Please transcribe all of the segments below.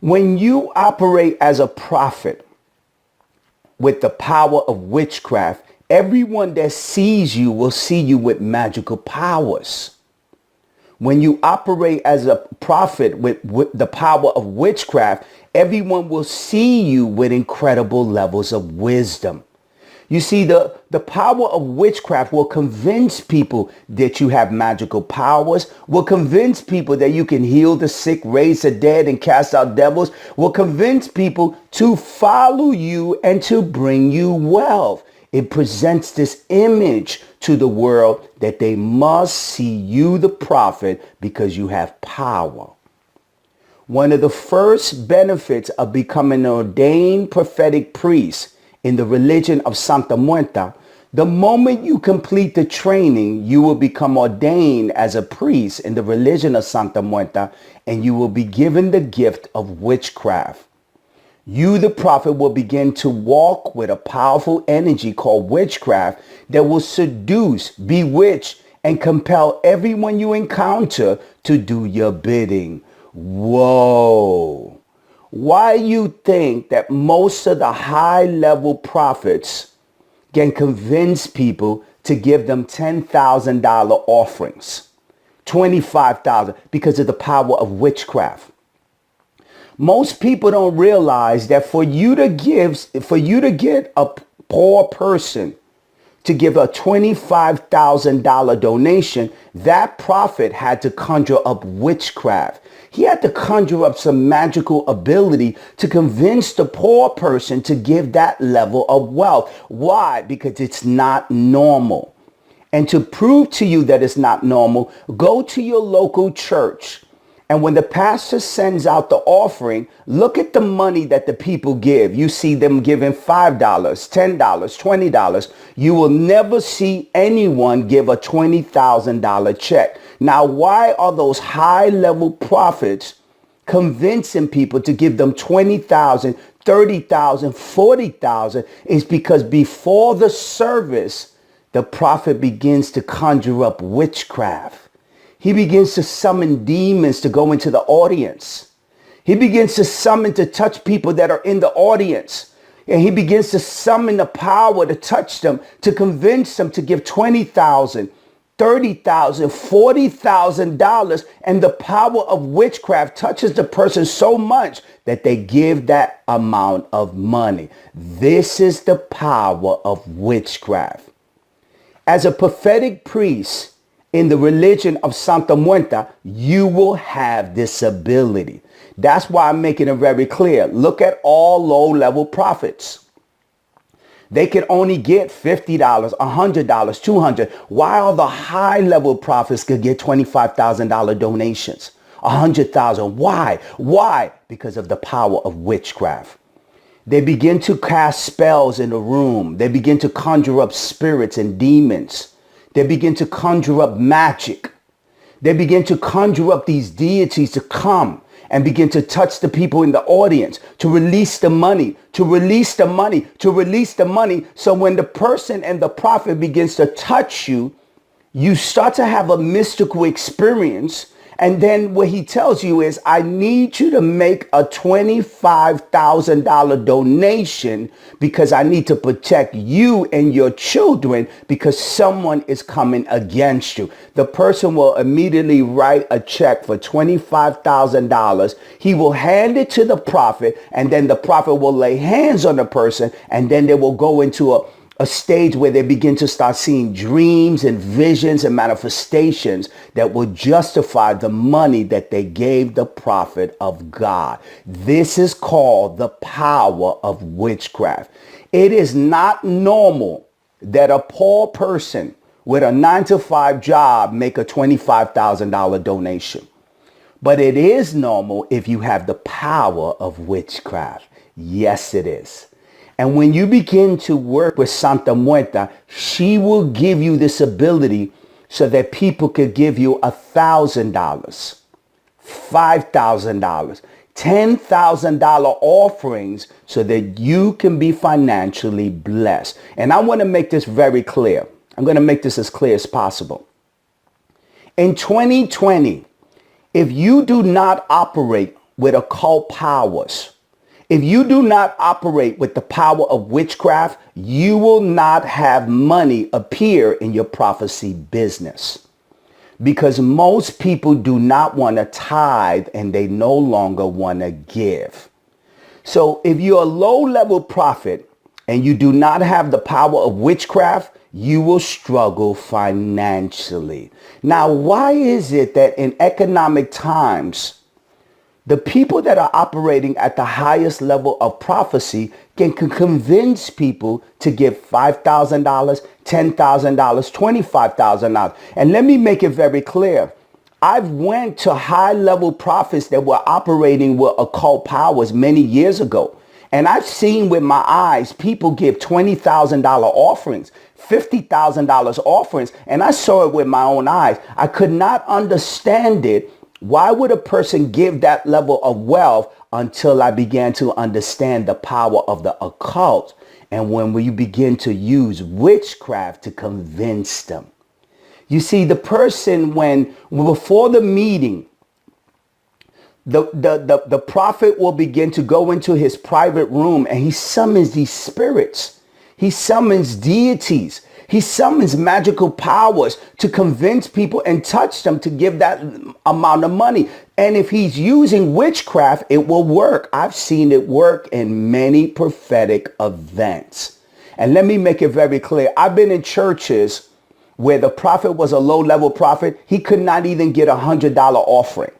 When you operate as a prophet with the power of witchcraft, everyone that sees you will see you with magical powers. When you operate as a prophet with the power of witchcraft, everyone will see you with incredible levels of wisdom. You see, the power of witchcraft will convince people that you have magical powers, will convince people that you can heal the sick, raise the dead, and cast out devils, will convince people to follow you and to bring you wealth. It presents this image to the world that they must see you, the prophet, because you have power. One of the first benefits of becoming an ordained prophetic priest in the religion of Santa Muerta, the moment you complete the training, you will become ordained as a priest in the religion of Santa Muerta, and you will be given the gift of witchcraft. You, the prophet, will begin to walk with a powerful energy called witchcraft that will seduce, bewitch, and compel everyone you encounter to do your bidding. Whoa. Why you think that most of the high-level prophets can convince people to give them $10,000 offerings, $25,000, because of the power of witchcraft? Most people don't realize that for you to get a poor person to give a $25,000 donation, that prophet had to conjure up witchcraft. He had to conjure up some magical ability to convince the poor person to give that level of wealth. Why? Because it's not normal. And to prove to you that it's not normal, go to your local church. And when the pastor sends out the offering, look at the money that the people give. You see them giving $5, $10, $20. You will never see anyone give a $20,000 check. Now, why are those high-level prophets convincing people to give them $20,000, $30,000, $40,000? It's because before the service, the prophet begins to conjure up witchcraft. He begins to summon demons to go into the audience. He begins to summon to touch people that are in the audience. And he begins to summon the power to touch them, to convince them to give $20,000, $30,000, $40,000. And the power of witchcraft touches the person so much that they give that amount of money. This is the power of witchcraft. As a prophetic priest, in the religion of Santa Muerta, you will have this ability. That's why I'm making it very clear. Look at all low-level prophets. They can only get $50, $100, $200. While the high-level prophets could get $25,000 donations, $100,000. Why? Why? Because of the power of witchcraft. They begin to cast spells in the room. They begin to conjure up spirits and demons. They begin to conjure up magic. They begin to conjure up these deities to come and begin to touch the people in the audience, to release the money, to release the money, to release the money. So when the person and the prophet begins to touch you, you start to have a mystical experience. And then what he tells you is, I need you to make a $25,000 donation because I need to protect you and your children because someone is coming against you. The person will immediately write a check for $25,000. He will hand it to the prophet, and then the prophet will lay hands on the person, and then they will go into a stage where they begin to start seeing dreams and visions and manifestations that will justify the money that they gave the prophet of God. This is called the power of witchcraft. It is not normal that a poor person with a 9-to-5 job make a $25,000 donation. But it is normal if you have the power of witchcraft. Yes, it is. And when you begin to work with Santa Muerta, she will give you this ability so that people could give you $1,000, $5,000, $10,000 offerings so that you can be financially blessed. And I want to make this very clear. I'm going to make this as clear as possible. In 2020, if you do not operate with occult powers, if you do not operate with the power of witchcraft, you will not have money appear in your prophecy business. Because most people do not want to tithe and they no longer want to give. So if you're a low-level prophet and you do not have the power of witchcraft, you will struggle financially. Now, why is it that in economic times, the people that are operating at the highest level of prophecy can convince people to give $5,000, $10,000, $25,000? And let me make it very clear. I've went to high-level prophets that were operating with occult powers many years ago. And I've seen with my eyes people give $20,000 offerings, $50,000 offerings. And I saw it with my own eyes. I could not understand it. Why would a person give that level of wealth until I began to understand the power of the occult? And when we begin to use witchcraft to convince them. You see, the person, when before the meeting, the prophet will begin to go into his private room and he summons these spirits. He summons deities. He summons magical powers to convince people and touch them to give that amount of money. And if he's using witchcraft, it will work. I've seen it work in many prophetic events. And let me make it very clear. I've been in churches where the prophet was a low-level prophet. He could not even get $100 offering.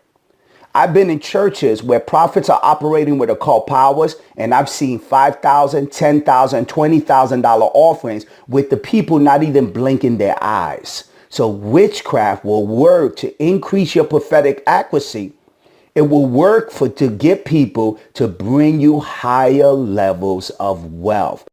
I've been in churches where prophets are operating with occult powers, and I've seen $5,000, $10,000, $20,000 offerings with the people not even blinking their eyes. So witchcraft will work to increase your prophetic accuracy. It will work to get people to bring you higher levels of wealth.